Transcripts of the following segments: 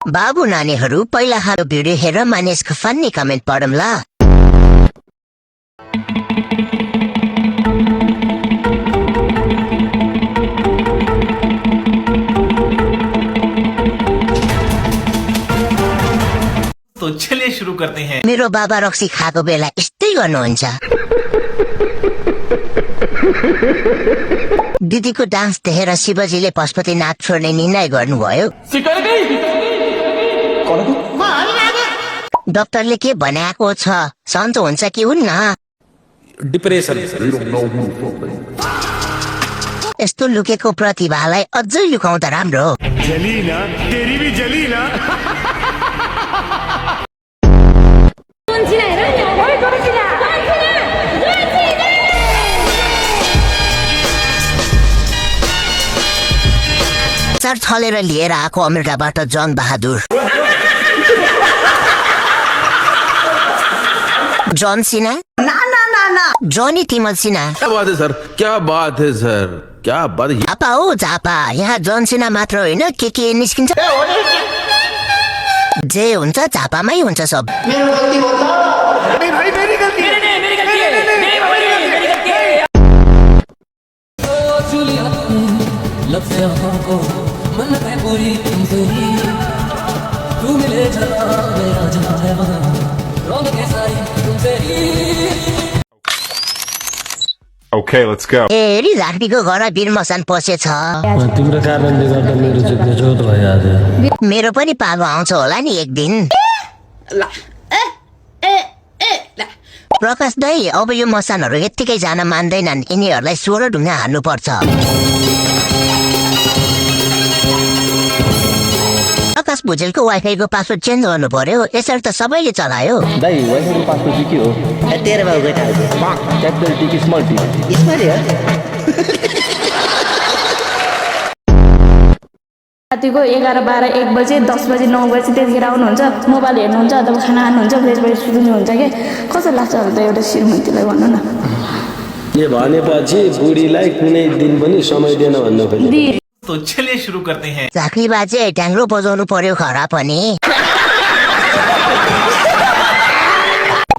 बाबु नानीहरू पहिला हाम्रो भिडियो हेरेर मानिसको फन्नी कमेन्ट पढौँला। तो चलिए शुरू करते हैं। मेरो बाबा रक्सी खाएको बेला यस्तै गर्नुहुन्छ। दिदीको डान्स देखेर शिवजीले पशुपतिनाथ छोड्ने निर्णय गर्नुभयो। डाक्टरले के भनेको छ, सन्चो हुन्छ कि हुन्न? डिप्रेसन। यस्तो लुकेको प्रतिभालाई अझै लुकाउँदा राम्रो। जलीना, तेरी भी जलीना। चार छलेर लिएर आएको अमेरिकाबाट जन बहादुर। John Cena? ना जॉनी टिमल सिना। क्या बात है सर, क्या बात है सर, क्या बात है। झापा हो झापा, यहाँ जॉन सिना मात्र होइन के निस्किन्छ। जे हुन्छ झापामै हुन्छ सब। Okay, let's go. हेरी झाँक्रीको घर वीर मसान पसेछ। तिम्रो कारणले गर्दा मेरो चाहिँ बेजोत भइहाल्यो। मेरो पनि पालो आउँछ होला नि एक दिन। प्रकाश दाई, अब यो मसानहरू यत्तिकै जान मान्दैनन्, यिनीहरूलाई 16 ढुङ्गा हान्नुपर्छ। प्रकाश भुजेलको वाइफाईको पासवर्ड चेन्ज गर्नु पर्यो, यसरी त सबैले चलायो। दाइ वाइफाईको पासवर्ड चाहिँ के हो? 13 बाउ गएटा हो। क्यापिटल टी कि स्मल टी? स्मल हो। रातिको 11, 12, 1 बजे, 10 बजे, 9 बजे त्यतिखेर आउनुहुन्छ, मोबाइल हेर्नुहुन्छ अथवा खाना खानुहुन्छ, फ्रेसबाट सुत्नुहुन्छ कि कस्तो लाग्छ होला त एउटा श्रीमतीलाई भन्नु न। के भनेपछि बुढीलाई कुनै दिन पनि समय दिएन भन्नु खोज्यो। तो चलिए शुरू करते हैं। झाँक्री बाजे ट्याङ्ग्रो बजाउनु पर्यो खरा पनि।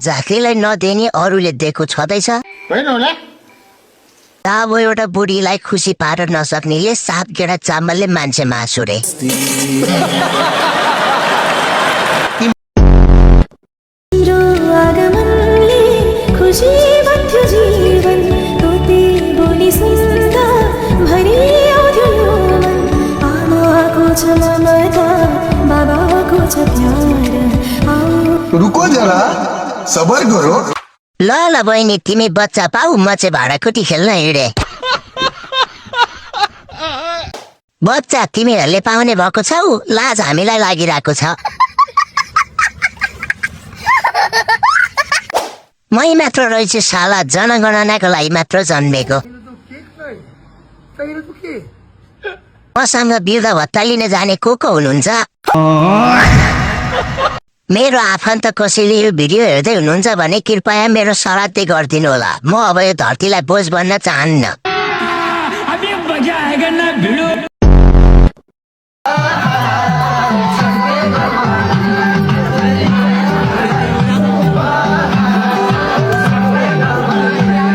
झाँक्रीलाई नदिने अरूले दिएको छँदैछ। अब एउटा बुढीलाई खुसी पार्न नसक्नेले 7 गेडा चामलले मान्छे मासु रे। रुको जरा, सबर करो। ल बहिनी, तिमी बच्चा पाऊ, म चाहिँ भाँडाकुटी खेल्न हिँडे। बच्चा तिमीहरूले पाउने भएको छौ, लाज हामीलाई लागिरहेको छ। मै मात्र रहेछु साला, जनगणनाको लागि मात्र जन्मेको। मसँग वृद्ध भत्ता लिन जाने को हुनुहुन्छ? मेरो आफन्त कसैले यो भिडियो हेर्दै हुनुहुन्छ भने कृपया मेरो श्राद्ध गरिदिनु होला। म अब यो धरतीलाई बोझ बन्न चाहन्न।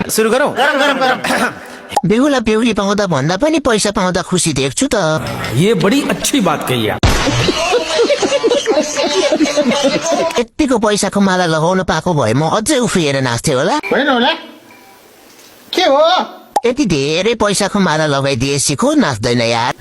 सुरु गरौँ। बेहुला बेहुली पाउँदा भन्दा पनि पैसा पाउँदा खुसी देख्छु त। ये बड़ी अच्छी बात कही आप। यतिको पैसाको माला लगाउन पाएको भए म अझै उफ्रिएर नाच्थेँ होला। के हो? यति धेरै पैसाको माला लगाइदिए सिको नाच्दैन यार।